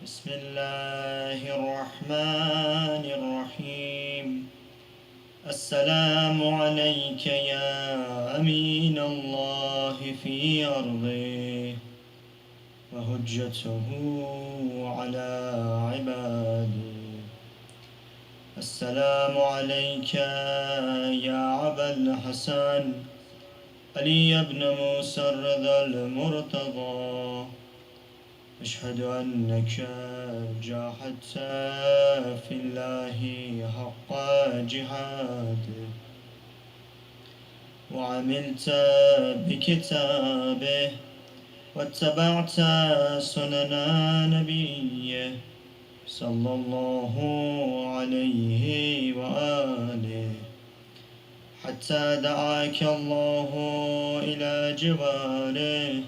بسم الله الرحمن الرحيم. السلام عليك يا أمين الله في أرضه وهجته على عباده. السلام عليك يا أبا الحسن علي بن موسى الرضا المرتضى. أشهد أنك جاهدت في الله حق جهاده وعملت بكتابه واتبعت سنن نبيه صلى الله عليه وآله حتى دعاك الله إلى جواره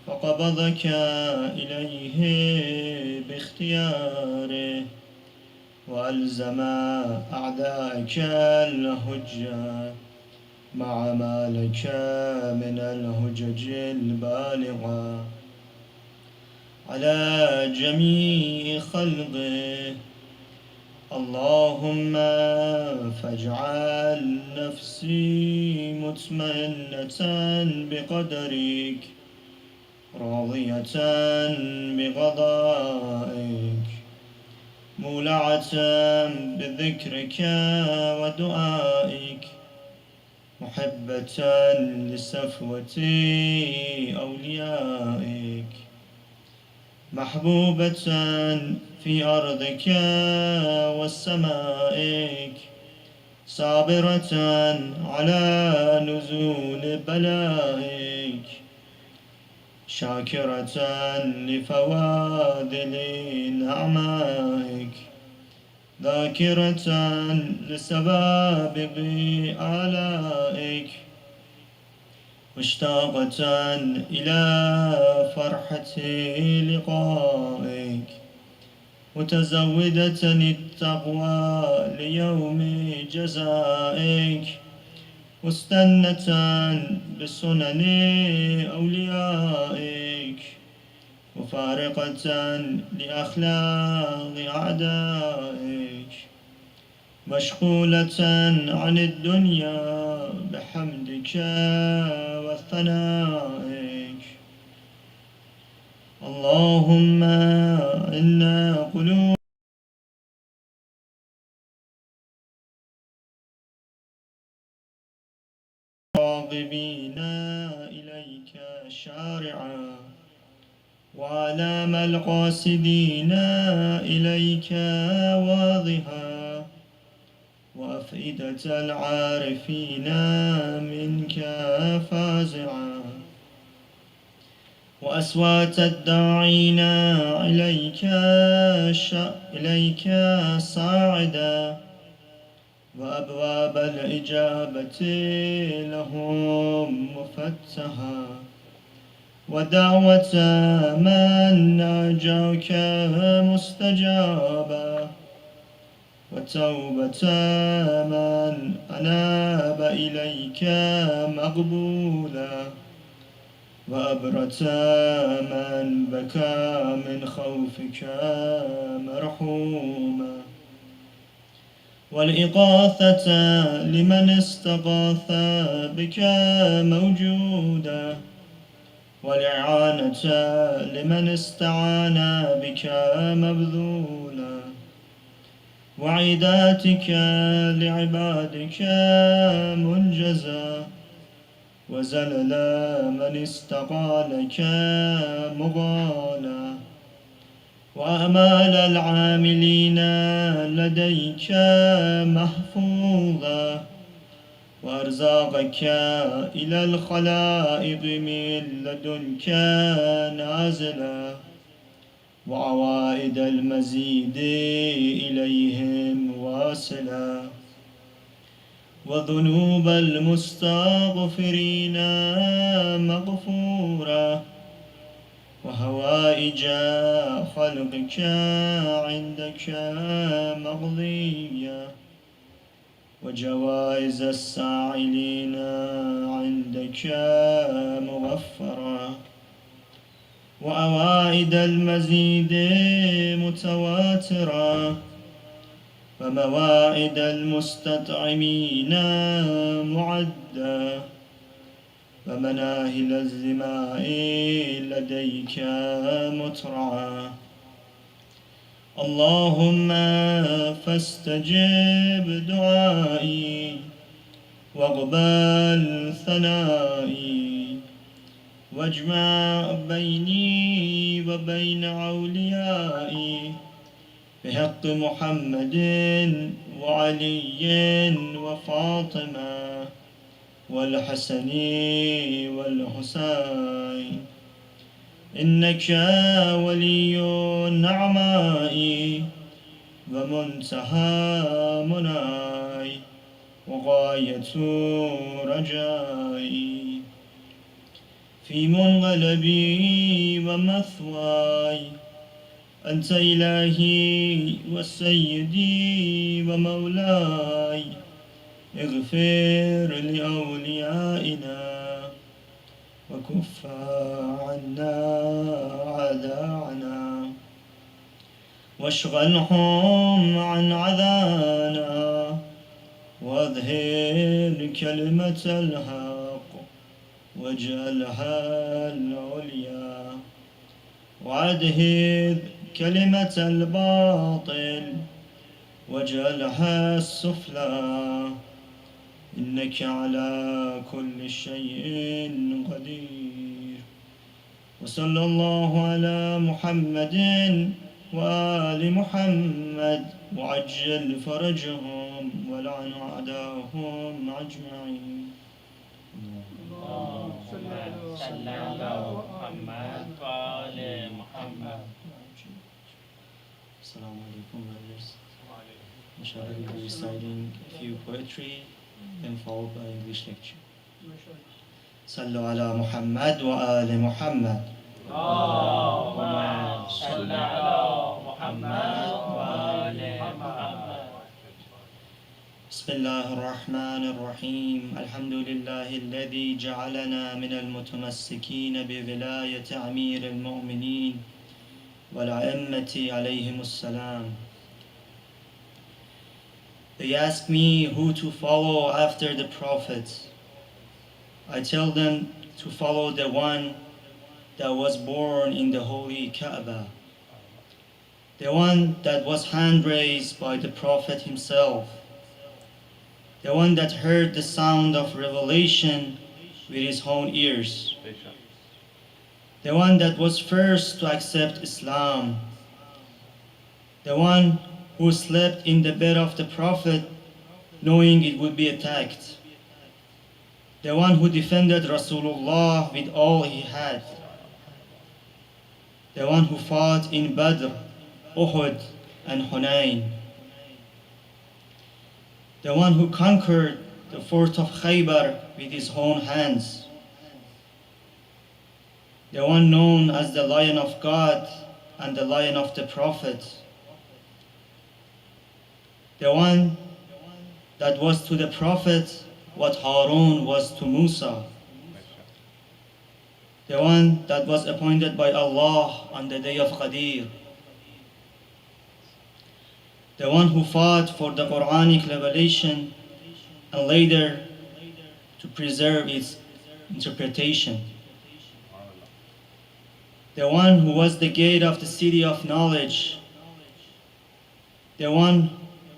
فقبضك إليه باختياره وألزم أعداءك الهجة مع ما لك من الهجج البالغة على جميع خلقه. اللهم فاجعل نفسي مطمئنة بقدرك راضية بقضائك مولعة بذكرك ودعائك محبة لصفوة أوليائك محبوبة في أرضك وسمائك صابرة على نزول بلائك شاكرة لفواضل نعمائك ذاكرة لسوابق آلائك مشتاقة إلى فرحة لقائك متزودة التقوى ليوم جزائك مستنة بسنن أوليائك مفارقة لأخلاق أعدائك مشغولة عن الدنيا بحمدك وثنائك. اللهم إنا قلوب راغبين إليك شارعا وعلام القاصدين إليك واضحا وأفئدة العارفين منك فازعا وأصوات الداعين إليك صاعدا وأبواب الإجابة لهم مفتحا ودعوة من ناجاك مستجابا وتوبة من أناب إليك مقبولا وأبرة من بكى من خوفك مرحوما والإغاثة لمن استغاث بك موجودا والإعانة لمن استعان بك مبذولا وعداتك لعبادك منجزا وزلل من استقالك مغالا وأمال العاملين لديك محفوظا وأرزاقك إلى الخلائق من لدنك نازلا وعوائد المزيد إليهم واصلا وذنوب المستغفرين مغفورا وهوائج خلقك عندك مقضية وجوائز السائلين عندك مغفرة وأوائد المزيد متواترة، وموائد المستطعمين معدة، ومناهل الزماء لديك مترعى. اللهم فاستجب دعائي واقبل ثنائي، واجمع بيني وبين أوليائي بحق محمد وعلي وفاطمة والحسن والحسين، إنك ولي نعمائي ومنتهى مناي وغاية رجائي. في منقلبي ومثواي أنت إلهي وسيدي ومولاي، اغفر لأوليائنا وكف عنا أعداءنا، واشغلهم عن عذانا، واظهر كلمة الحق واجعلها العليا، وأدهب كلمة الباطل واجعلها السفلى، إنك على كل شيء قدير. وصلى الله على محمد وآل محمد، وعجل فرجهم ولعن أعداءهم أجمعين. اللهم صل على محمد وآل محمد. Assalamu alaikum, brothers. Inshallah, we'll be reciting a few poetry, then followed by English lecture. Sallu ala Muhammad wa ali Muhammad. اللهم صل على محمد وآل محمد. بسم الله الرحمن الرحيم. الحمد لله الذي جعلنا من المتمسكين بولاية أمير المؤمنين والأئمة عليهم السلام. They ask me who to follow after the prophets. I tell them to follow the one that was born in the holy Kaaba, the one that was hand raised by the prophet himself, the one that heard the sound of revelation with his own ears, the one that was first to accept Islam, the one who slept in the bed of the prophet knowing it would be attacked, the one who defended Rasulullah with all he had, the one who fought in Badr, Uhud, and Hunayn, the one who conquered the fort of Khaybar with his own hands, the one known as the Lion of God and the Lion of the Prophet, the one that was to the Prophet what Harun was to Musa, the one that was appointed by Allah on the day of Ghadeer, the one who fought for the Quranic revelation and later to preserve its interpretation, the one who was the gate of the city of knowledge, the one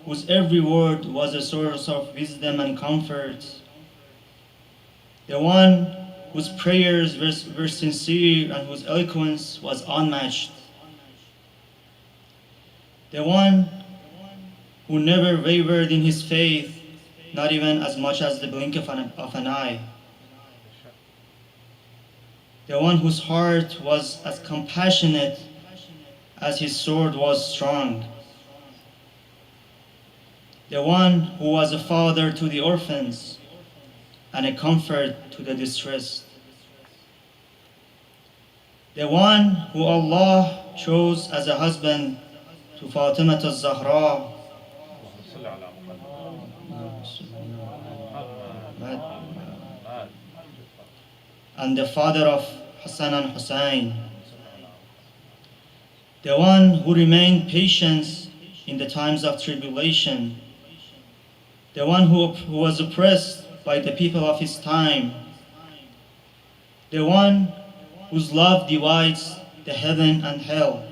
whose every word was a source of wisdom and comfort, the one whose prayers were sincere and whose eloquence was unmatched, the one who never wavered in his faith, not even as much as the blink of an eye, the one whose heart was as compassionate as his sword was strong, the one who was a father to the orphans and a comfort to the distressed, the one who Allah chose as a husband to Fatima al-Zahra, and the father of Hassan and Hussein, the one who remained patient in the times of tribulation, the one who was oppressed by the people of his time, the one whose love divides the heaven and hell,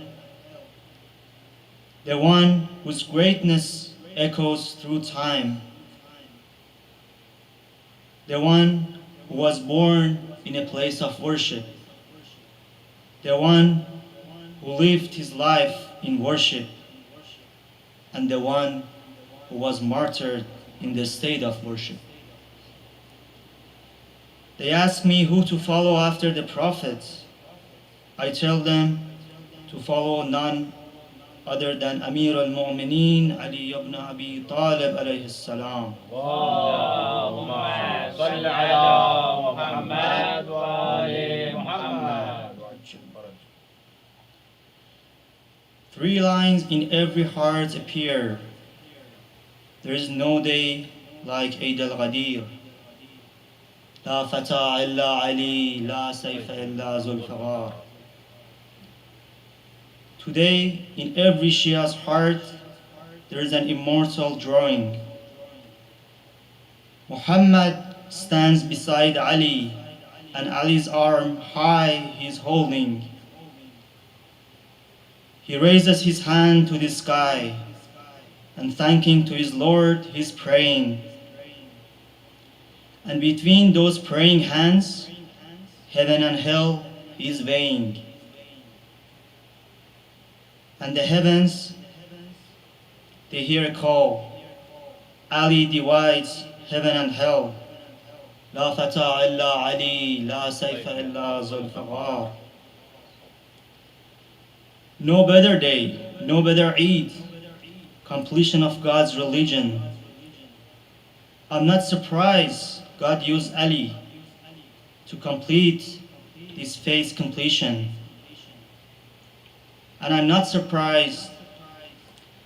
the one whose greatness echoes through time, the one who was born in a place of worship, the one who lived his life in worship, and the one who was martyred in the state of worship. They ask me who to follow after the prophets. I tell them to follow none other than Amir al-Mu'mineen Ali ibn Abi Talib alayhi salam. اللهم صل على محمد وآل محمد. 3 lines in every heart appear. There is no day like Eid-e-Ghadeer. لا فتى إلا علي, لا سيف إلا ذو الفقار. Today, in every Shia's heart, there is an immortal drawing. Muhammad stands beside Ali, and Ali's arm high he is holding. He raises his hand to the sky, and thanking to his Lord, he is praying. And between those praying hands, heaven and hell is weighing. And the heavens, they hear a call. Ali divides heaven and hell. لا فتى إلا علي, لا سيف إلا ذو الفقار. No better day, no better Eid, completion of God's religion. I'm not surprised God used Ali to complete this faith's completion. And I'm not surprised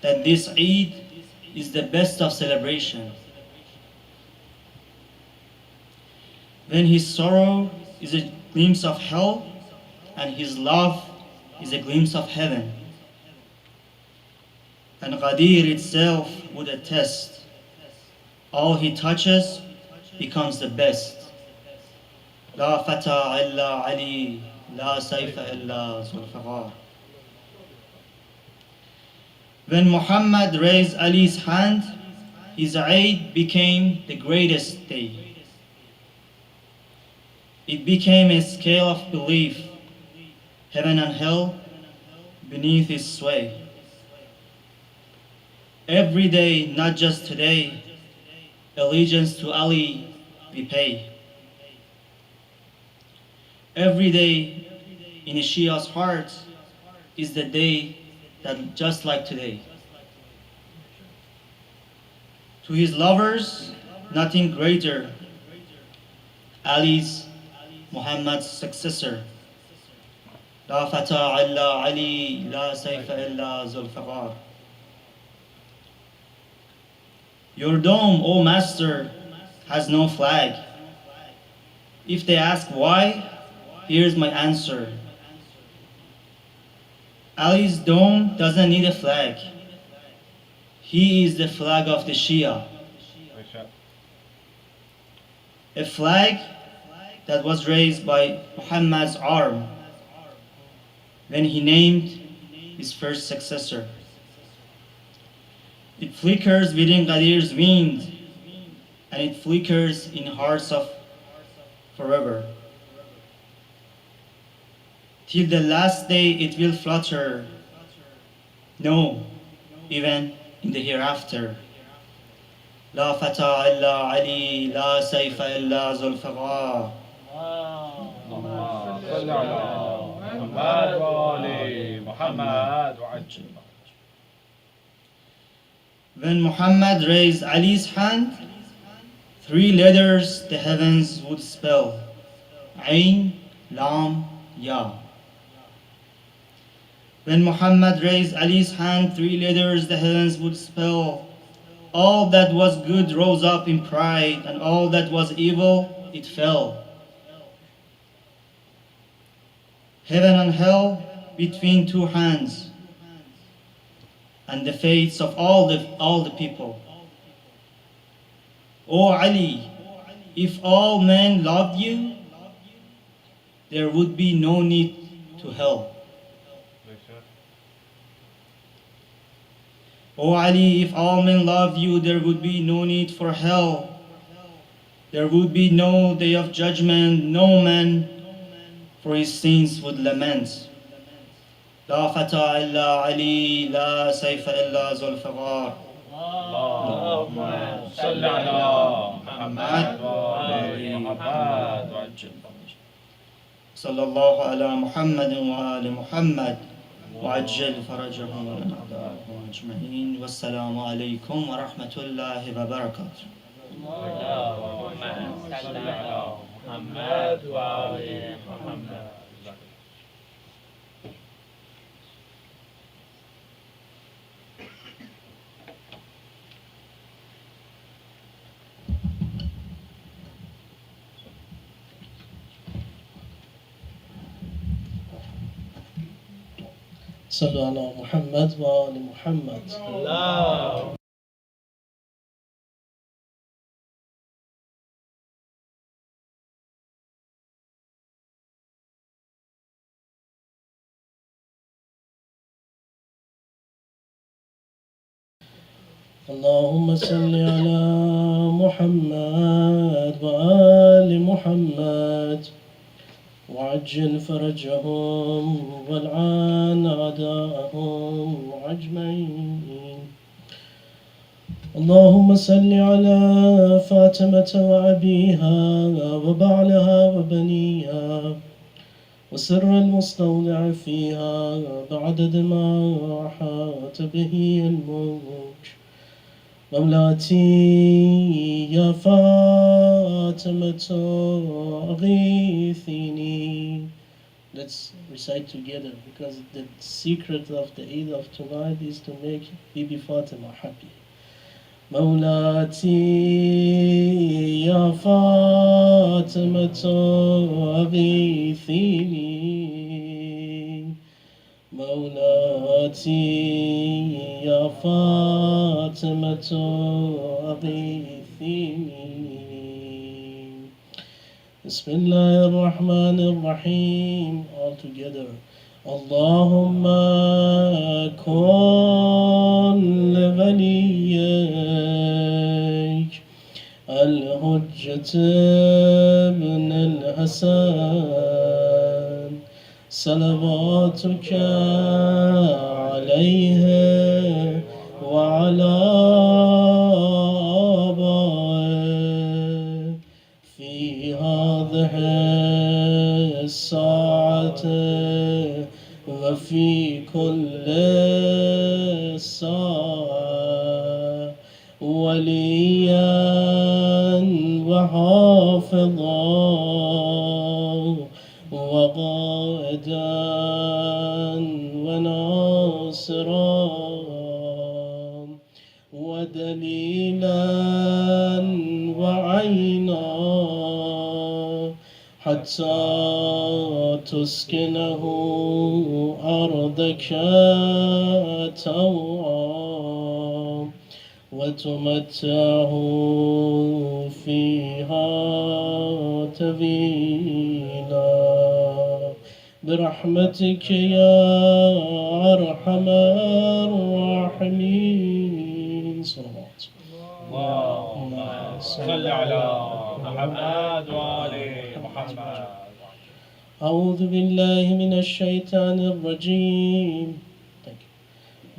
that this Eid is the best of celebration. When his sorrow is a glimpse of hell and his love is a glimpse of heaven. And Ghadir itself would attest, all he touches becomes the best. لا فتى إلا علي, لا سيف إلا ذو الفقار. When Muhammad raised Ali's hand, his Eid became the greatest day. It became a scale of belief, heaven and hell beneath his sway. Every day, not just today, allegiance to Ali we pay. Every day in a Shia's heart is the day that just like today. To his lovers, nothing greater. Ali's Muhammad's successor. لا فتى إلا علي, لا سيف إلا ذو الفقار. Your dome, O Master, has no flag. If they ask why, here's my answer. Ali's dome doesn't need a flag. He is the flag of the Shia. A flag that was raised by Muhammad's arm when he named his first successor. It flickers within Ghadir's wind, and it flickers in hearts of forever. Till the last day it will flutter, no, even in the hereafter. لا فتى إلا علي, لا سيف إلا ذو الفقار. اللهم صل على محمد وآل محمد وعجل. When Muhammad raised Ali's hand, 3 letters the heavens would spell: Ain, Lam, Ya. When Muhammad raised Ali's hand, 3 letters the heavens would spell: all that was good rose up in pride, and all that was evil, it fell. Heaven and hell between 2 hands. and the fates of all the people. O Ali, if all men loved you, there would be no need to hell. O Ali, if all men loved you, there would be no need for hell. There would be no day of judgment, no man for his sins would lament. لا فتى إلا علي لا سيف إلا ذو الفقار. اللهم صل على محمد وآل محمد صلى الله على محمد وآل محمد وعجل فرجهم وأعداءهم أجمعين والسلام عليكم ورحمة الله وبركاته. اللهم صل على محمد وآل محمد. صلوا على محمد وآل محمد. اللهم صل على محمد وآل محمد وعجل فرجهم والعن أعداءهم أجمعين. اللهم صل على فاطمة وأبيها وبعلها وبنيها وسر المستودع فيها بعدد ما أحاط به الموج. مولاتي يا فاطمة أغيثيني. Let's recite together because the secret of the Eid of tonight is to make Bibi Fatima happy. مولاتي يا فاطمة أغيثيني. مولاتي يا فاطمة أغيثيني. بسم الله الرحمن الرحيم. All together. اللهم كن لوليك الحجة ابن الحسن صلواتك عليه وعلى آبائه في هذه الساعة وفي كل ساعة وليا وحافظا وقائدا وناصرا ودليلا وعينا حتى تسكنه أرضك طوعا وتمتعه فيها طويلا برحمتك يا أرحم الراحمين. صلوات. اللهم صل على محمد وآل محمد. أعوذ بالله من الشيطان الرجيم.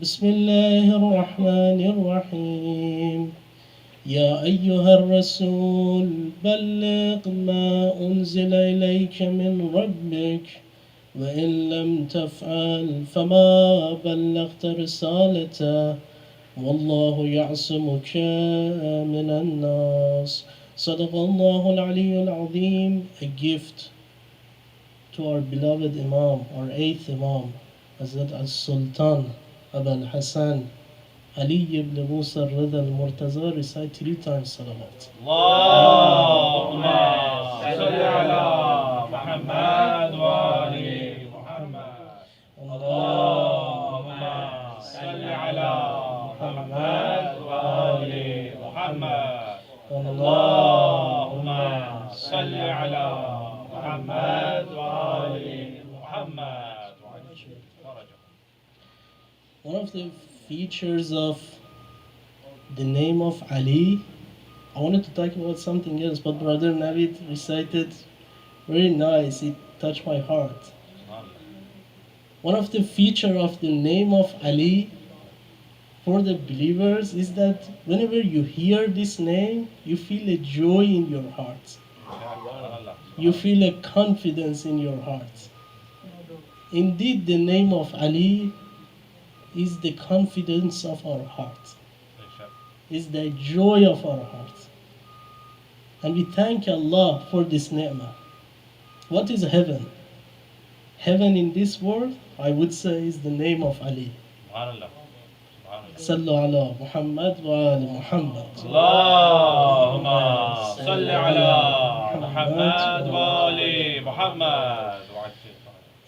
بسم الله الرحمن الرحيم. يا أيها الرسول بلغ ما أنزل إليك من ربك وإن لم تفعل فما بلغت رسالته والله يعصمك من الناس. صدق الله العلي العظيم. A gift to our beloved Imam, our eighth Imam, Hazrat al-Sultan Abu al-Hassan Ali ibn Musa al-Rida al-Murtaza. Recite 3 times salawat. اللهم صل على محمد وآل محمد. اللهم صل على صل على محمد وآل محمد وعجل فرجهم. One of the features of the name of Ali, I wanted to talk about something else, but Brother Navid recited very nice. It touched my heart. One of the features of the name of Ali for the believers is that whenever you hear this name, you feel a joy in your heart. You feel a confidence in your heart. Indeed, the name of Ali is the confidence of our heart, is the joy of our heart. And we thank Allah for this ni'mah. What is heaven? Heaven in this world, I would say, is the name of Ali. Sallu ala Muhammad wa ala Muhammad. Allahumma salli ala Muhammad wa ali Muhammad.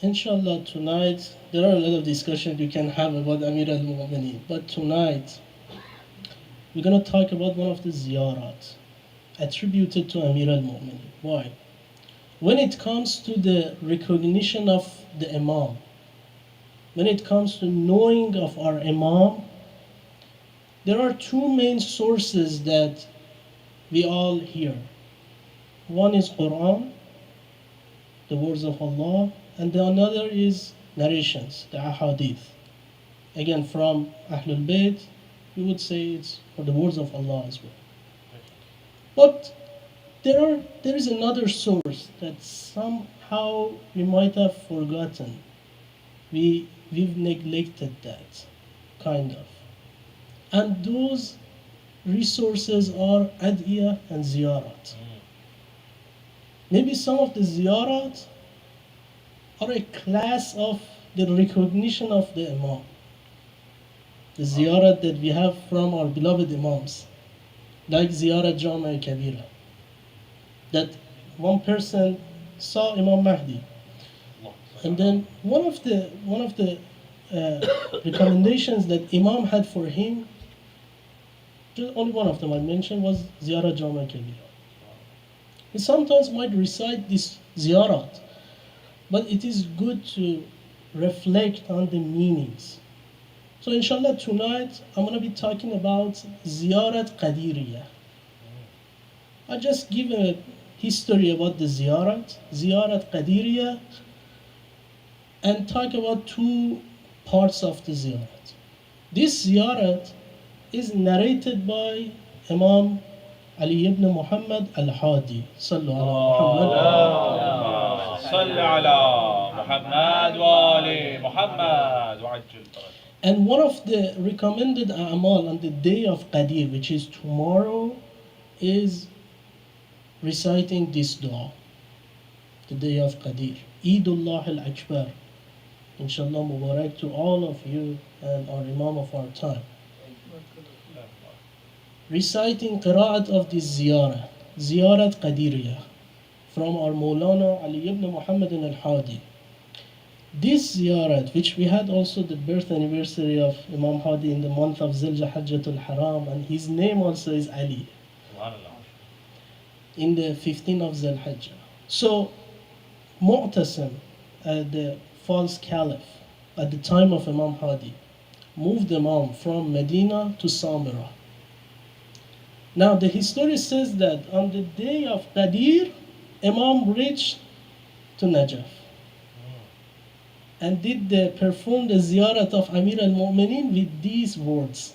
Inshallah, tonight, there are a lot of discussions you can have about Amir al-Mu'mineen. But tonight, we're going to talk about one of the ziyarat attributed to Amir al-Mu'mineen. Why? When it comes to the recognition of the Imam, when it comes to knowing of our Imam, there are two main sources that we all hear. One is Quran, the words of Allah, and the another is narrations, the ahadith. Again, from Ahlul Bayt, we would say it's for the words of Allah as well. But there is another source that somehow we might have forgotten. We've neglected that, kind of. And those resources are adiyah and ziyarat. Maybe some of the ziyarat are a class of the recognition of the Imam. The ziyarat that we have from our beloved Imams, like ziyarat Jama' Kabira. That one person saw Imam Mahdi, and then one of the recommendations that Imam had for him, only one of them I mentioned, was ziyarat Jama' Kabira. We sometimes might recite this ziyarat, but it is good to reflect on the meanings. So inshallah tonight I'm going to be talking about ziyarat Qadiriyah. I'll just give a history about the ziyarat Qadiriyah, and talk about two parts of the ziyarat. This ziyarat is narrated by Imam Ali ibn Muhammad al-Hadi. Sallu ala Muhammad. Salli ala Muhammad wa ali Muhammad wa ajil. And one of the recommended a'mal on the day of Qadir, which is tomorrow, is reciting this dua, the day of Qadir. Eidullah al-Akbar. Inshallah Mubarak to all of you and our Imam of our time. Reciting qira'at of this ziyarat Qadiriyah, from our Maulana Ali ibn Muhammad al-Hadi. This ziyarat, which we had also the birth anniversary of Imam Hadi in the month of Zil-Hajjatul Haram, and his name also is Ali, in the 15th of Zil-Hajjah. So, Mu'tasim, the false caliph, at the time of Imam Hadi, moved Imam from Medina to Samira. Now, the history says that on the day of Qadir, Imam reached to Najaf and performed the ziyarat of Amir al-Mu'mineen with these words.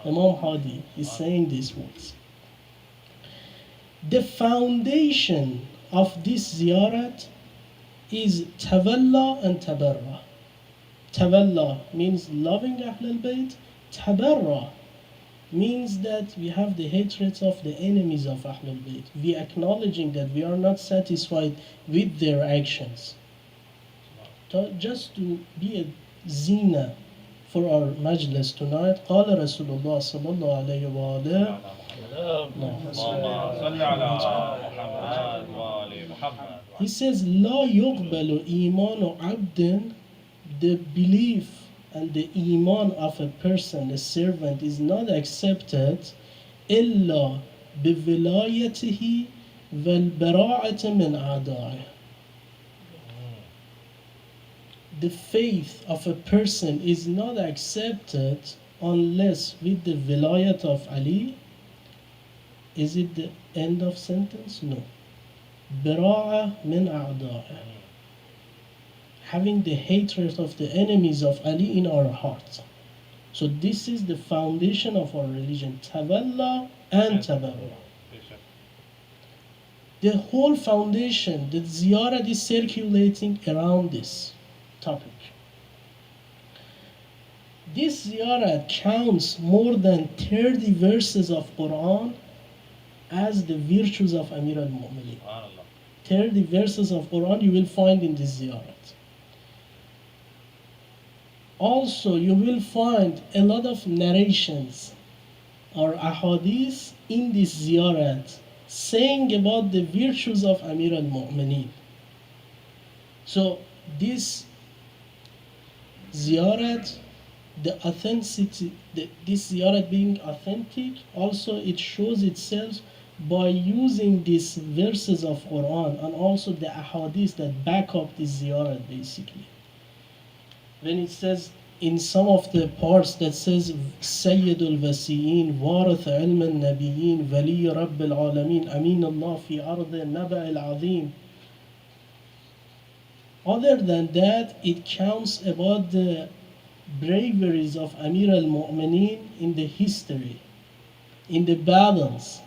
Imam Hadi is saying these words. The foundation of this ziyarat is tawalla and tabarra. Tawalla means loving Ahlul Bayt. Tabarra means that we have the hatreds of the enemies of Ahlul Bayt. We acknowledging that we are not satisfied with their actions. Just to be a zina for our majlis tonight, قال رسول الله صلى الله عليه وآله He says, لا يقبل إيمان عبد, the belief and the iman of a person, a servant, is not accepted إلا بولايته وَالْبَرَاعَةَ مِنْ أَعْدَائِهِ. The faith of a person is not accepted unless with the vilayat of Ali. Is it the end of sentence? No. Bara'a min a'da'i. Having the hatred of the enemies of Ali in our hearts. So this is the foundation of our religion. Tawalla and tabarra. The whole foundation, the ziyarat is circulating around this topic. This ziyarat counts more than 30 verses of Quran as the virtues of Amir al-Mu'mineen. 30 verses of Quran you will find in this ziyarat. Also, you will find a lot of narrations or ahadith in this ziyarat saying about the virtues of Amir al-Mu'mineen. So, this ziyarat, the authenticity, this ziyarat being authentic, also it shows itself by using these verses of Quran and also the ahadith that back up this ziyarat basically. When it says in some of the parts that says Sayyidul Wasiyin, Warith Ilm al-Nabiyyin, Wali Rabb al-Alameen, Amin Allah fi Ard al-Naba al-Azim. Other than that, it counts about the braveries of Amir al-Mu'mineen in the history, in the battles.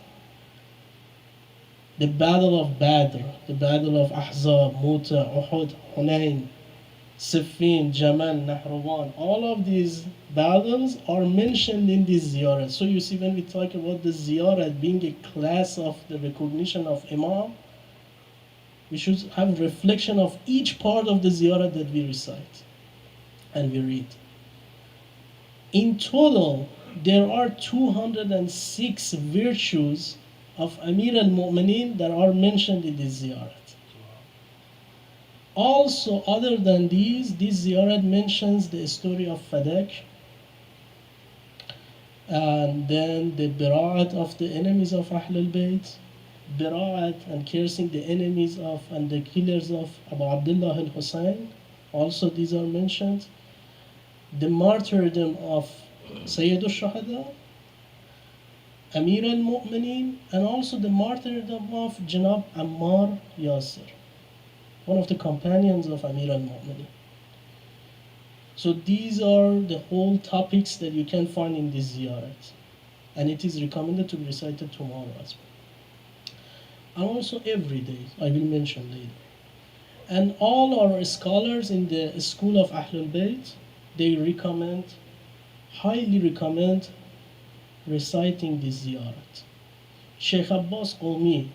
The battle of Badr, the battle of Ahzab, Muta, Uhud, Hunayn, Siffin, Jamal, Nahrawan, all of these battles are mentioned in this ziyarat. So you see, when we talk about the ziyarat being a class of the recognition of Imam, we should have reflection of each part of the ziyarat that we recite and we read. In total, there are 206 virtues of Amir al-Mu'mineen that are mentioned in this ziyarat. Also, other than these, this ziyarat mentions the story of Fadak, and then the Bira'at of the enemies of Ahlul Bayt, Bira'at and cursing the enemies of and the killers of Abu Abdullah al-Hussein, also these are mentioned. The martyrdom of Sayyid al-Shuhada, Amir al-Mu'mineen, and also the martyrdom of Janab Ammar Yasir, one of the companions of Amir al-Mu'mineen. So these are the whole topics that you can find in this ziyarat, and it is recommended to be recited tomorrow as well. And also every day, I will mention later. And all our scholars in the school of Ahlul Bayt, they recommend, highly recommend reciting this ziyarat. Sheikh Abbas Qawmi,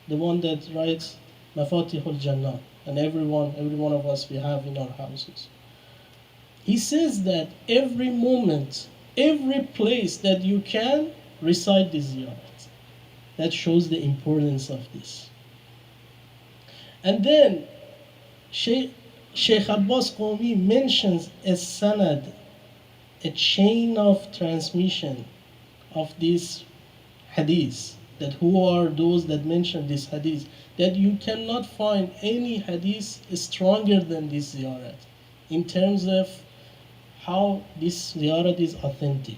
the one that writes Mafatihul Jannah, and every one of us we have in our houses. He says that every moment, every place that you can, recite this ziyarat. That shows the importance of this. And then Sheikh Abbas Qawmi mentions a sanad, a chain of transmission of this hadith, that who are those that mention this hadith, that you cannot find any hadith stronger than this ziyarat in terms of how this ziyarat is authentic.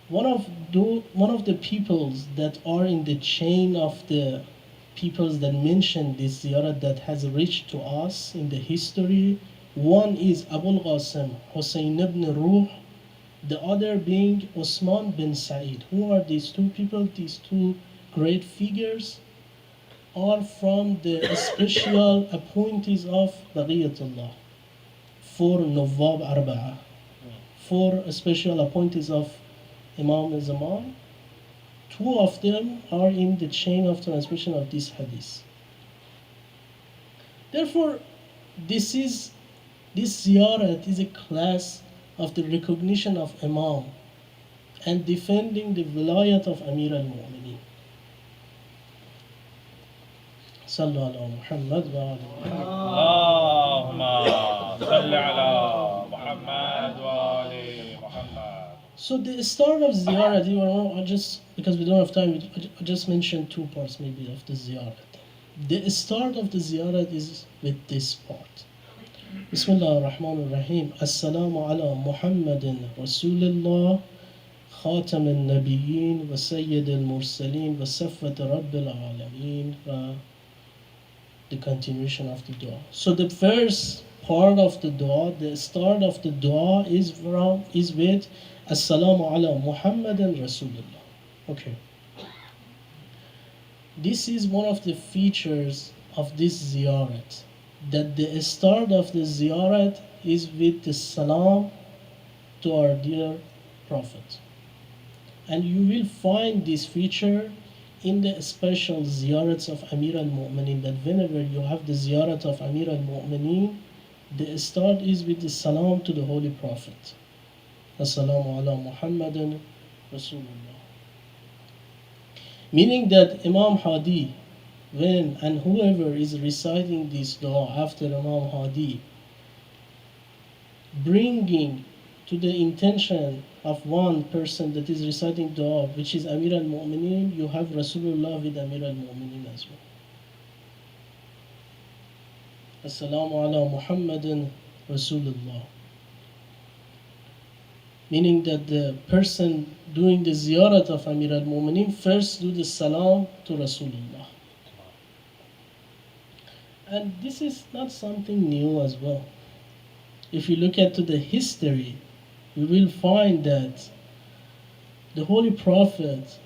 One of the peoples that are in the chain of the peoples that mention this ziyarat that has reached to us in the history, one is Abul Qasim Hussein ibn Ruh, the other being Osman bin Sa'id. Who are these two people? These two great figures are from the special appointees of Baqiyatullah, four Nawab Arba'a, four special appointees of Imam Zaman. Two of them are in the chain of transmission of this hadith. Therefore, this ziyarat is a class of the recognition of Imam and defending the vilayat of Amir al-Mu'mineen. Sallu ala Muhammad wa ala Allahumma salli ala Muhammad wa ali Muhammad. So the start of ziyarat, I just, because we don't have time, I just mentioned two parts maybe of the ziyarat. The start of the ziyarat is with this part. Bismillah ar-Rahman ar-Rahim. Assalamu ala Muhammadin Rasulullah خاتم النبيين وسيد المرسلين وصفة رب العالمين. The continuation of the dua. So the first part of the dua, the start of the dua is with Assalamu ala Muhammadan Rasulullah. Okay. This is one of the features of this ziyarat, that the start of the ziyarat is with the salam to our dear Prophet. And you will find this feature in the special ziyarats of Amir al-Mu'mineen, that whenever you have the ziyarat of Amir al-Mu'mineen, the start is with the salam to the Holy Prophet. Assalamu ala Muhammadan Rasulullah. Meaning that Imam Hadi, when and whoever is reciting this dua after Imam Hadi, bringing to the intention of one person that is reciting dua, which is Amir al-Mu'mineen, you have Rasulullah with Amir al-Mu'mineen as well. Assalamu ala Muhammadin Rasulullah. Meaning that the person doing the ziyarat of Amir al-Mu'mineen first do the salam to Rasulullah. And this is not something new as well. If you look at the history, you will find that the Holy Prophet,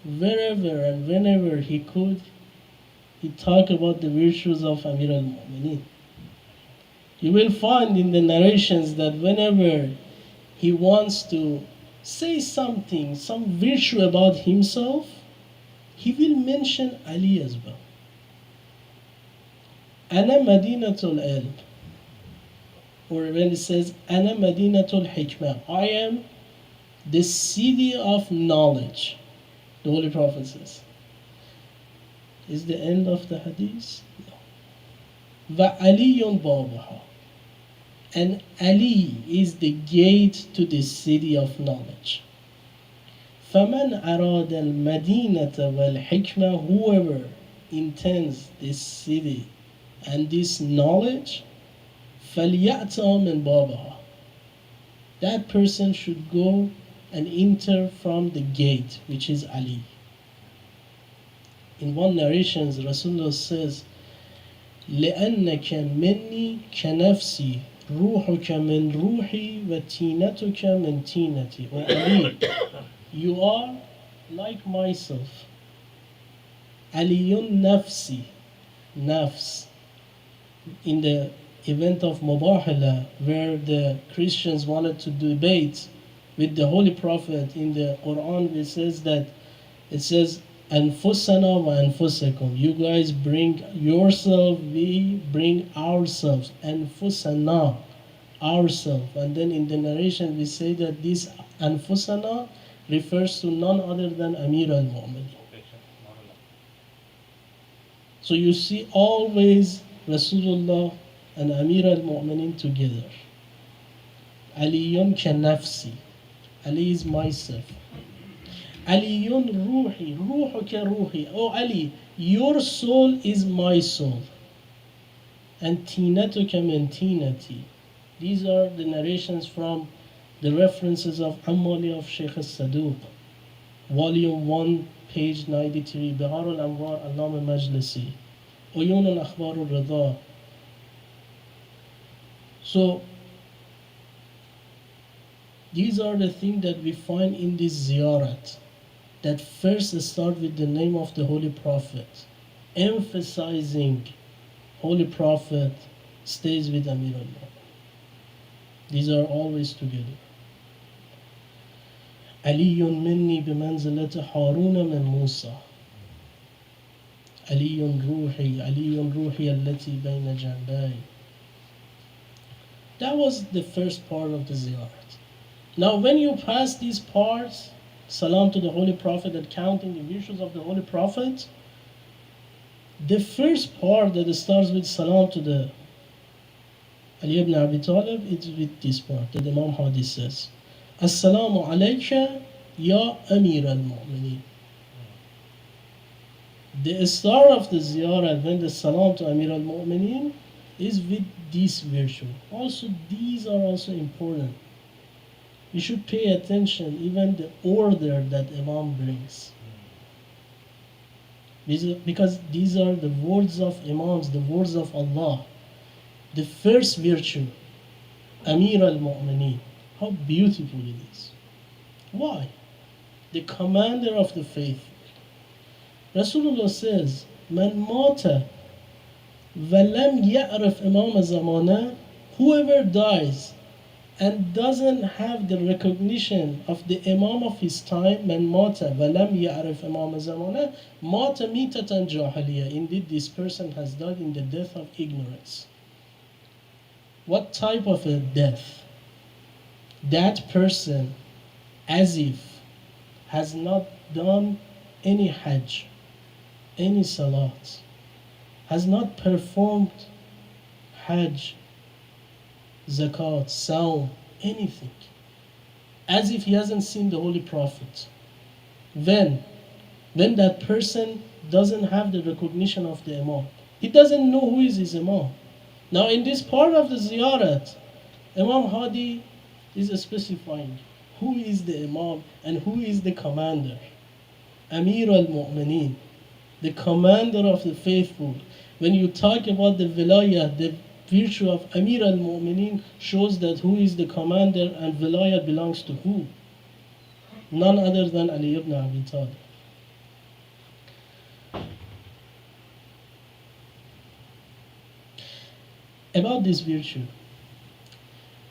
wherever and whenever he could, he talked about the virtues of Amir al-Mu'mineen. You will find in the narrations that whenever he wants to say something, some virtue about himself, he will mention Ali as well. Ana Madinatul Ilm. Or when it says, Ana Madinatul Hikmah, I am the city of knowledge, the Holy Prophet says. Is the end of the hadith? No. Va Aliyun Babaha. And Ali is the gate to the city of knowledge. فَمَنْ أَرَادَ الْمَدِينَةَ وَالْحِكْمَةَ, whoever intends this city and this knowledge, فَلْيَأْتَ مِنْ بَابَهَا, that person should go and enter from the gate, which is Ali. In one narration, Rasulullah says, لأنك مني كنفسي روحك من روحي وتينتك من تينتي. O Ali, you are like myself. Aliyun nafsi, nafs. In the event of Mubahala, where the Christians wanted to debate with the Holy Prophet, in the Quran it says Anfusana wa anfusakum. You guys bring yourself, we bring ourselves. Anfusana, ourselves. And then in the narration we say that this Anfusana refers to none other than Amir al-Mu'mineen. So you see always Rasulullah and Amir al-Mu'mineen together. Aliyun ka nafsi. Ali is myself. Aliyun ruhi, ruhuka ruhi. Oh Ali, your soul is my soul. And tinatuka min tinati. These are the narrations from the references of Ammali of Sheikh al-Saduq, volume 1, page 93, Bihar al-Anwar, Allama al-Majlisi, Uyun al-Akhbar al-Rida. So, these are the things that we find in this ziyarat, that first start with the name of the Holy Prophet, emphasizing Holy Prophet stays with Amir al-Mu'mineen. These are always together. Aliyun minni bimanzilati Haruna min Musa. Aliyun ruhi allati bayna janbay. That was the first part of the ziyarat. Now when you pass these parts, salam to the Holy Prophet and counting the virtues of the Holy Prophet, the first part that starts with salam to the Ali ibn Abi Talib is with this part that Imam Hadi says. Assalamu alayka ya Amir al-Mu'mineen. The start of the ziyarah when the salam to Amir al-Mu'mineen is with this virtue. Also, these are also important. You should pay attention even the order that Imam brings. Because these are the words of Imams, the words of Allah. The first virtue, Amir al-Mu'mineen. How beautiful it is. Why? The commander of the faith. Rasulullah says, Man mata walam ya'rif imam zamana, whoever dies and doesn't have the recognition of the imam of his time, man mata walam ya'rif imam zamana, mata mitatan jahiliya. Indeed, this person has died in the death of ignorance. What type of a death? That person, as if has not done any hajj, any salat, has not performed hajj, zakat, saum, anything, as if he hasn't seen the Holy Prophet. When that person doesn't have the recognition of the Imam, he doesn't know who is his Imam. Now in this part of the ziyarat, Imam Hadi is specifying who is the Imam and who is the commander. Amir al-Mu'mineen, the commander of the faithful. When you talk about the wilayah, the virtue of Amir al-Mu'mineen shows that who is the commander and wilayah belongs to who? None other than Ali ibn Abi Talib. About this virtue,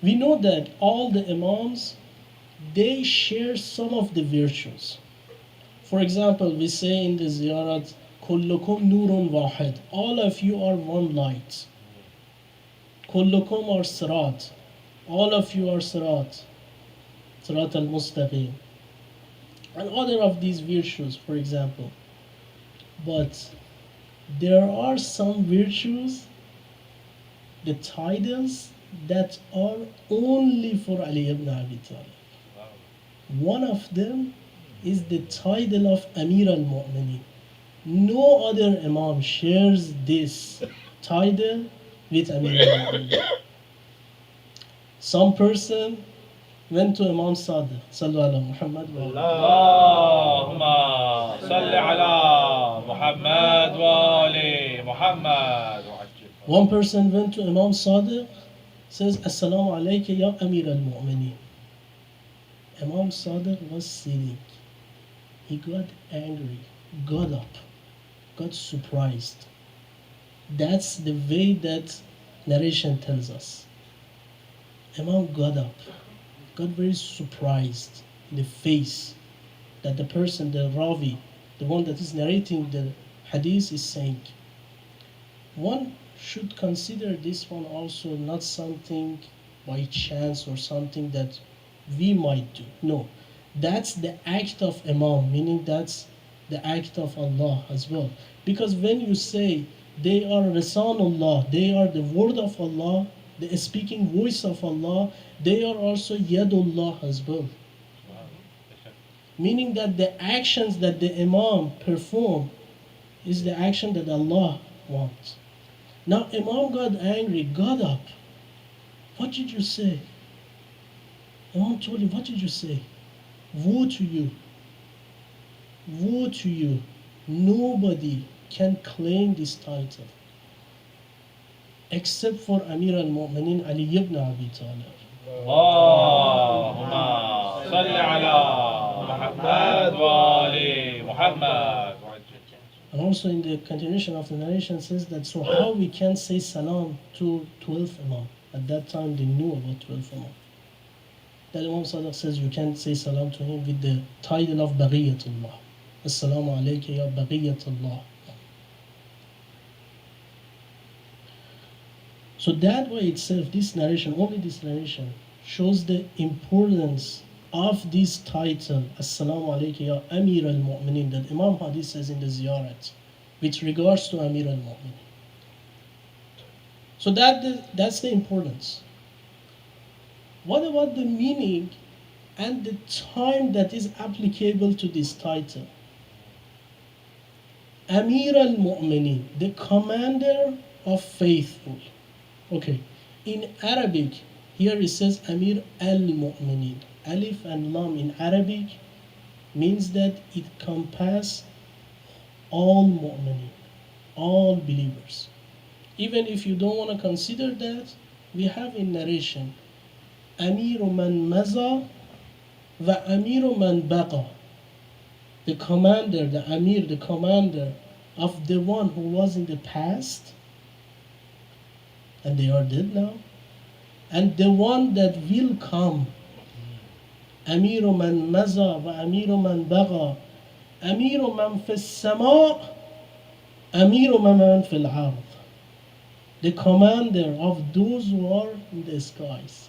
we know that all the Imams, they share some of the virtues. For example, we say in the ziyarat, Kullukum nurun wahid. All of you are one light. Kullukum are sirat. All of you are sirat. Sirat al-Mustaqim. And other of these virtues, for example. But there are some virtues, the titles that are only for Ali ibn Abi Talib. One of them is the title of Amir al-Mu'mineen. No other Imam shares this title with Amir al-Mu'mineen. Some person went to Imam Sadiq, Sallu ala Muhammad wa Allahumma salli ala Muhammad wa ali Muhammad. One person went to Imam Sadiq, says, Assalamu alayka ya Amir al-Mu'mineen. Imam Sadiq was sitting. He got angry, got up, got surprised. That's the way that narration tells us. Imam got up, got very surprised in the face that the person, the Ravi, the one that is narrating the hadith, is saying. One should consider this one also not something by chance or something that we might do. No, that's the act of Imam, meaning that's the act of Allah as well. Because when you say they are Rasulullah, they are the word of Allah, the speaking voice of Allah, they are also Yadullah as well. Meaning that the actions that the Imam perform is the action that Allah wants. Now Imam got angry, got up. What did you say? Imam told him, what did you say? Woe to you. Woe to you. Nobody can claim this title except for Amir al-Mu'mineen Ali ibn Abi Talib. Allahumma salli ala Muhammad wa ali Muhammad. And also in the continuation of the narration says that, so how we can say salam to 12th Imam? At that time they knew about 12th Imam. That Imam Sadiq says you can say salam to him with the title of Baghiyatullah. Assalamu alayka ya Baghiyatullah. So that way itself, this narration, only this narration, shows the importance of this title, Assalamu alayka ya Amir al-Mu'mineen, that Imam Hadi says in the ziyarat, with regards to Amir al-Mu'mineen. So that's the importance. What about the meaning and the time that is applicable to this title. Amir al-Mu'minin, the commander of faithful. Okay, in Arabic, here it says Amir al-Mu'minin. Alif and Lam in Arabic means that it encompasses all mu'minin, all believers. Even if you don't want to consider that, we have in narration Amiru man maza wa Amiru man baqa. The commander, the Amir, the commander of the one who was in the past, and they are dead now, and the one that will come. Amiru man maza wa Amiru man baqa. Amiru man fi sama, Amiru man fi al-ard. The commander of those who are in the skies,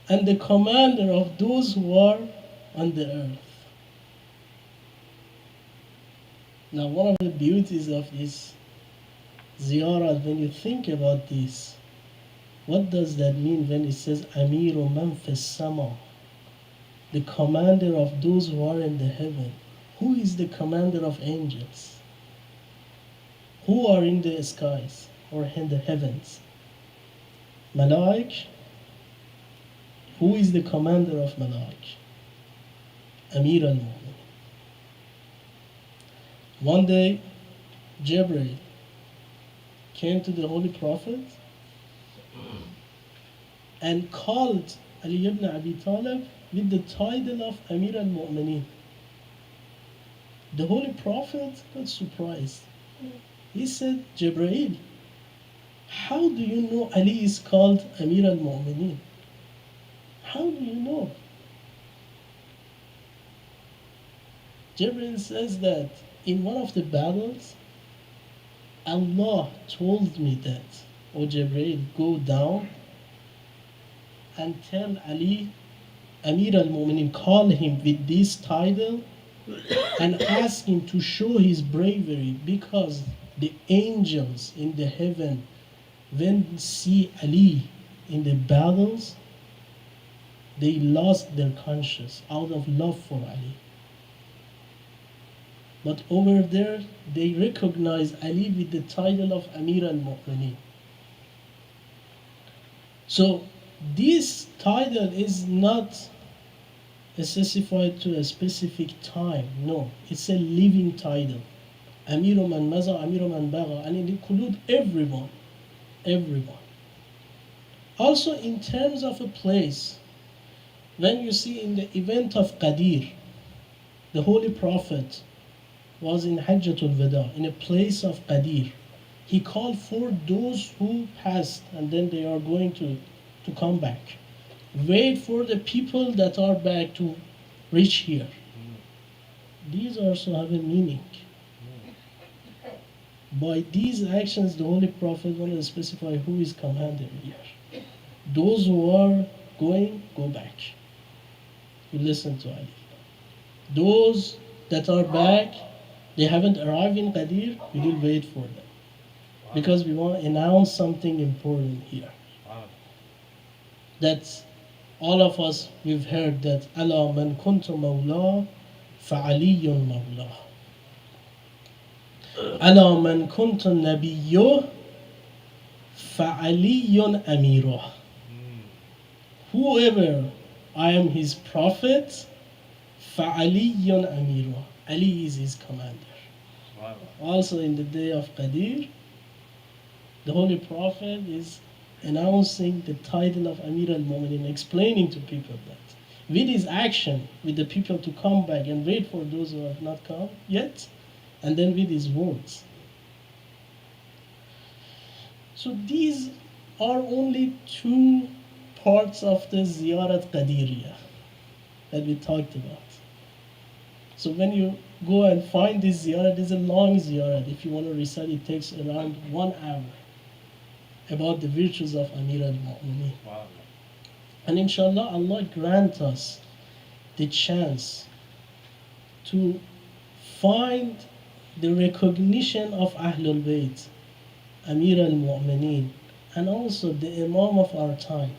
and the commander of those who are on the earth. Now, one of the beauties of this ziyarah, when you think about this, what does that mean when it says Amiru man fi sama? The commander of those who are in the heaven. Who is the commander of angels? Who are in the skies or in the heavens? Malaik. Who is the commander of Malaik? Amir al-Mu'min. One day, Jibreel came to the Holy Prophet and called Ali ibn Abi Talib with the title of Amir al-Mu'minin. The Holy Prophet got surprised. He said, Jibreel, how do you know Ali is called Amir al-Mu'minin? How do you know? Jibreel says that in one of the battles, Allah told me that, O Jibreel, go down and tell Ali, Amir al-Mu'minin, call him with this title and ask him to show his bravery, because the angels in the heaven, when they see Ali in the battles, they lost their conscience out of love for Ali. But over there, they recognize Ali with the title of Amir al-Mu'minin. So this title is not specified to a specific time. No, it's a living title. Amiru man maza, Amiru man baga, and it includes everyone. Everyone. Also, in terms of a place, when you see in the event of Ghadeer, the Holy Prophet was in Hajjatul-Wada, in a place of Ghadeer. He called for those who passed and then they are going to come back. Wait for the people that are back to reach here. These also have a meaning. By these actions, the Holy Prophet wanted to specify who is commander here. Those who are going, go back. You listen to Ali. Those that are back, they haven't arrived in Ghadeer, we will wait for them. Because we want to announce something important here. That all of us, we've heard that Ala man kuntu mawla fa'aliyun mawla. Ala man kuntu nabiyyu fa'aliyun amiruh. Whoever I am his prophet, fa'aliyun amiruh. Ali is his commander. Wow. Also in the day of Ghadeer, the Holy Prophet is announcing the title of Amir al-Mu'minin, explaining to people that with his action, with the people to come back and wait for those who have not come yet, and then with his words. So these are only two parts of the Ziyarat Qadiriyah that we talked about. So when you go and find this ziyarah, it's a long ziyarah. If you want to recite, it takes around 1 hour about the virtues of Amir al-Mu'minin. Wow. And inshallah, Allah grant us the chance to find the recognition of Ahlul Bayt, Amir al-Mu'minin, and also the Imam of our time.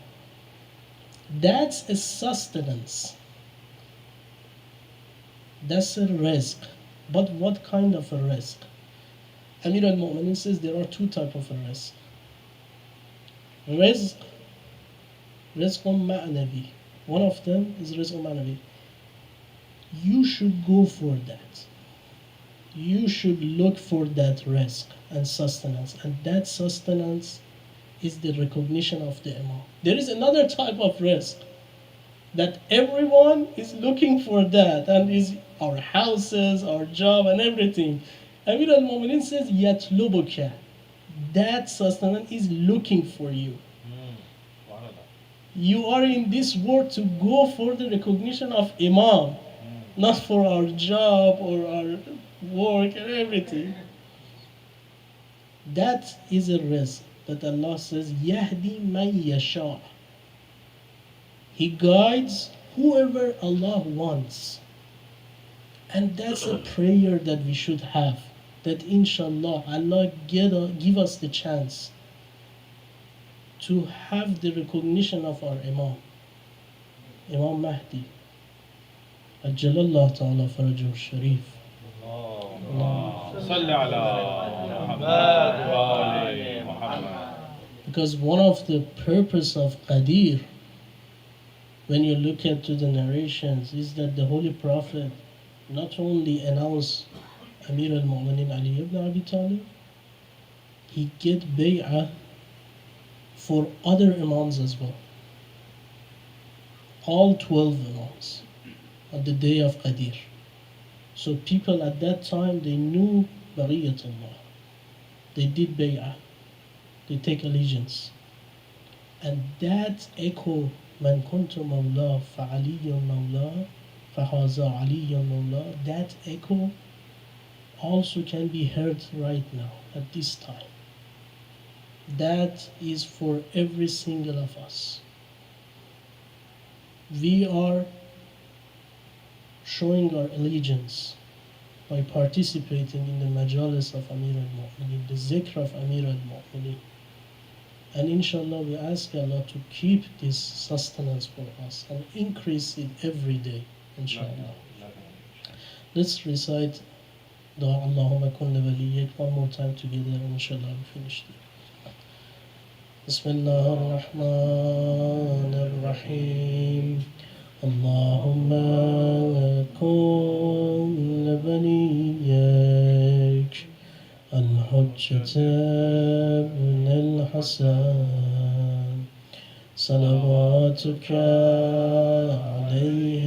That's a sustenance. That's a risk. But what kind of a risk? Amir al-Mu'minin says there are two types of a risk. Risk, rizqun ma'navi. One of them is rizqun ma'navi. You should go for that. You should look for that risk and sustenance. And that sustenance is the recognition of the Imam. There is another type of risk that everyone is looking for that, and is our houses, our job, and everything. Amir al-Mu'minin says, Yatlubuka. That sustenance is looking for you. You are in this world to go for the recognition of Imam, not for our job or our work and everything. That is a risk that Allah says, Yahdi man yasha. He guides whoever Allah wants. And that's a prayer that we should have. That inshallah, Allah give us the chance to have the recognition of our Imam. Imam Mahdi. Ajjalallah ta'ala farajuh sharif. صل على محمد وآل محمد. Because one of the purpose of Ghadeer, when you look into the narrations, is that the Holy Prophet not only announced Amir al-Mu'minin Ali ibn Abi Talib, he get bay'ah for other Imams as well. All 12 Imams on the day of Ghadeer. So people at that time, they knew Bariyatullah. They did bay'ah. They take allegiance. And that echo, Man kuntu mawla fa'aliyyun mawla fahaza aliyyun mawla, that echo also can be heard right now at this time. That is for every single of us. We are showing our allegiance by participating in the majalis of Amir al-Mu'minin, the zikr of Amir al-Mu'minin. And inshallah, we ask Allah to keep this sustenance for us and increase it every day, inshallah. Let's recite Dua Allahumma kulli waliyyik one more time together, and inshallah we finish it. Bismillah ar-Rahman ar-Rahim. Allahumma kulli waliyyik الحجة ابن الحسن صلواتك عليه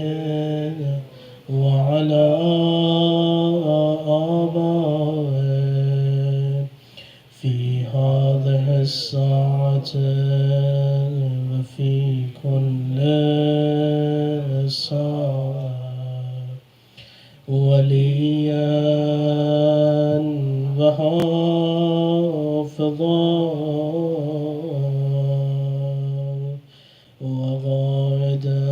وعلى آبائه في هذه الساعة وفي كل ساعة وليا وحافظا وغائدا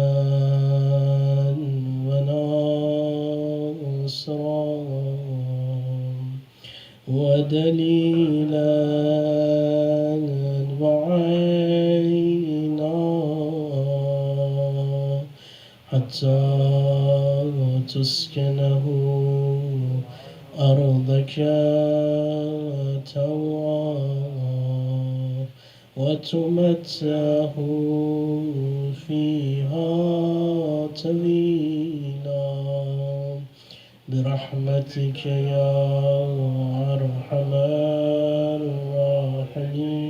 وناصرا ودليلا وعينا حتى تسكنه أرضك توعا وتمتعه فيها طويلا برحمتك يا أرحم الراحمين.